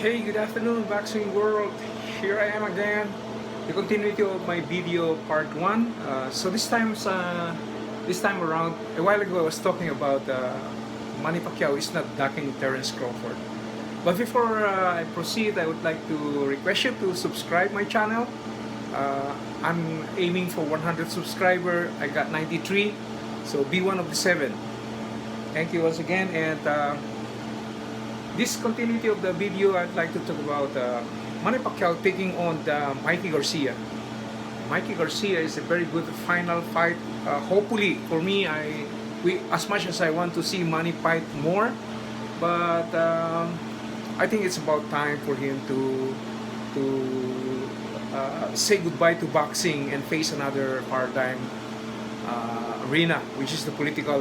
Hey, good afternoon, boxing world. Here I am again. The continuity of my video part one. This time around, a while ago I was talking about Manny Pacquiao is not ducking Terence Crawford. But before I proceed, I would like to request you to subscribe my channel. I'm aiming for 100 subscriber. I got 93, so be one of the 7. Thank you once again, and this continuity of the video, I'd like to talk about Manny Pacquiao taking on Mikey Garcia. Mikey Garcia is a very good final fight. Hopefully, for me, as much as I want to see Manny fight more, but I think it's about time for him to say goodbye to boxing and face another paradigm arena, which is the political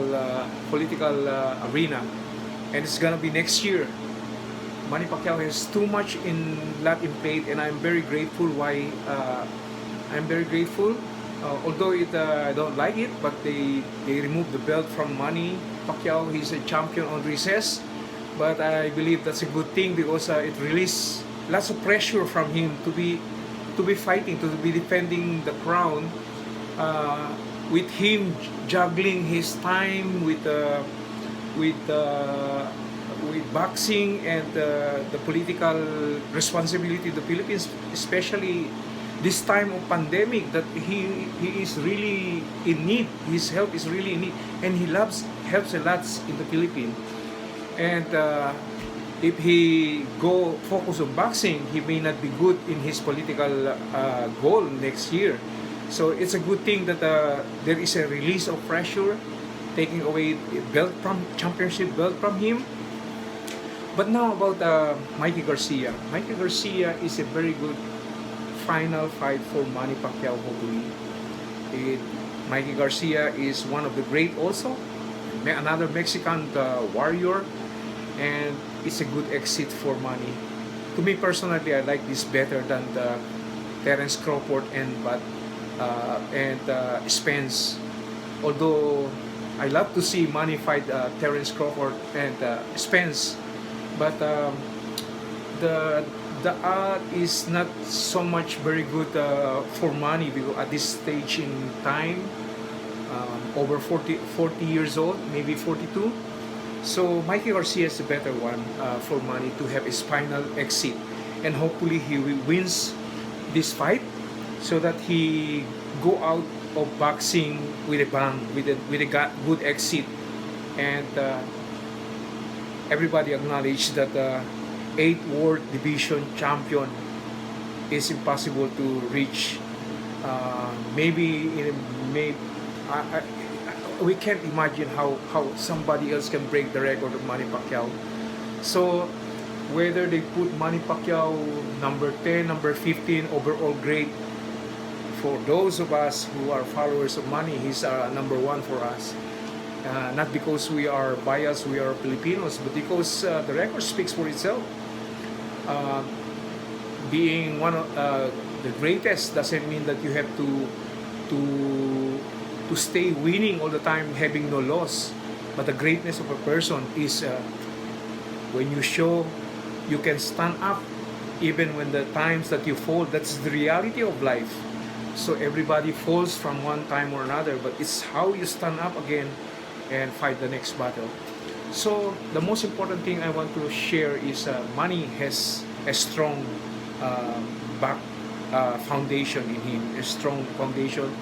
arena, and it's gonna be next year. Manny Pacquiao has too much in lot in plate, and I'm very grateful. I'm very grateful. Although I don't like it, but they removed the belt from Manny Pacquiao. He's a champion on recess, but I believe that's a good thing because it released lots of pressure from him to be fighting, to be defending the crown. With him juggling his time with boxing and the political responsibility of the Philippines, especially this time of pandemic, that he is really in need. His health is really in need, and he helps a lot in the Philippines. And if he go focus on boxing, he may not be good in his political goal next year. So it's a good thing that there is a release of pressure, taking away championship belt from him. But now about Mikey Garcia. Mikey Garcia is a very good final fight for Manny Pacquiao, hopefully. Mikey Garcia is one of the great also, another Mexican warrior, and it's a good exit for Manny. To me personally, I like this better than the Terence Crawford and Spence. Although I love to see Manny fight Terence Crawford and Spence, but the art is not so much very good for Manny because at this stage in time, over 40 years old, maybe 42. So Mikey Garcia is the better one for Manny to have his final exit, and hopefully he wins this fight so that he go out of boxing with a bang, with a good exit, and everybody acknowledge that 8th World Division champion is impossible to reach. Maybe we can't imagine how somebody else can break the record of Manny Pacquiao. So whether they put Manny Pacquiao number 10, number 15 overall grade, for those of us who are followers of Manny, he's number 1 for us. Not because we are biased, we are Filipinos, but because the record speaks for itself. Being one of the greatest doesn't mean that you have to stay winning all the time, having no loss. But the greatness of a person is when you show you can stand up even when the times that you fall. That's the reality of life. So everybody falls from one time or another, but it's how you stand up again and fight the next battle. So the most important thing I want to share is Manny has a strong back foundation in him, a strong foundation.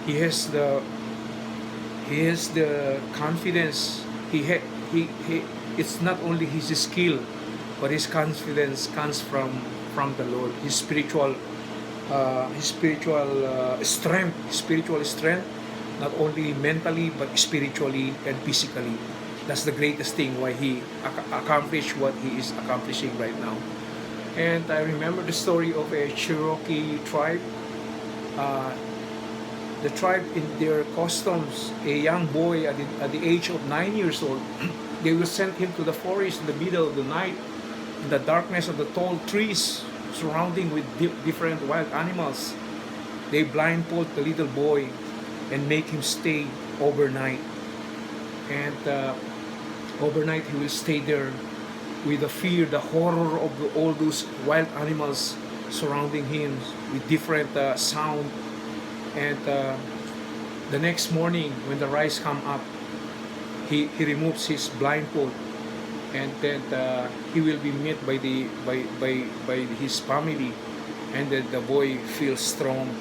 He has the confidence. It's not only his skill, but his confidence comes from the Lord. His spiritual strength, not only mentally but spiritually and physically. That's the greatest thing why he accomplished what he is accomplishing right now. And I remember the story of a Cherokee tribe. The tribe, in their customs, a young boy at the age of 9 years old, they will send him to the forest in the middle of the night, in the darkness of the tall trees, surrounding with different wild animals. They blindfold the little boy and make him stay overnight. And overnight he will stay there with the fear, the horror of all those wild animals surrounding him with different sound. And the next morning, when the rise come up, he removes his blindfold, and then he will be met by by his family, and then the boy feels strong.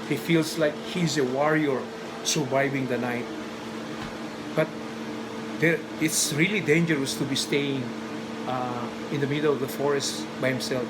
He feels like he's a warrior surviving the night. But it's really dangerous to be staying in the middle of the forest by himself.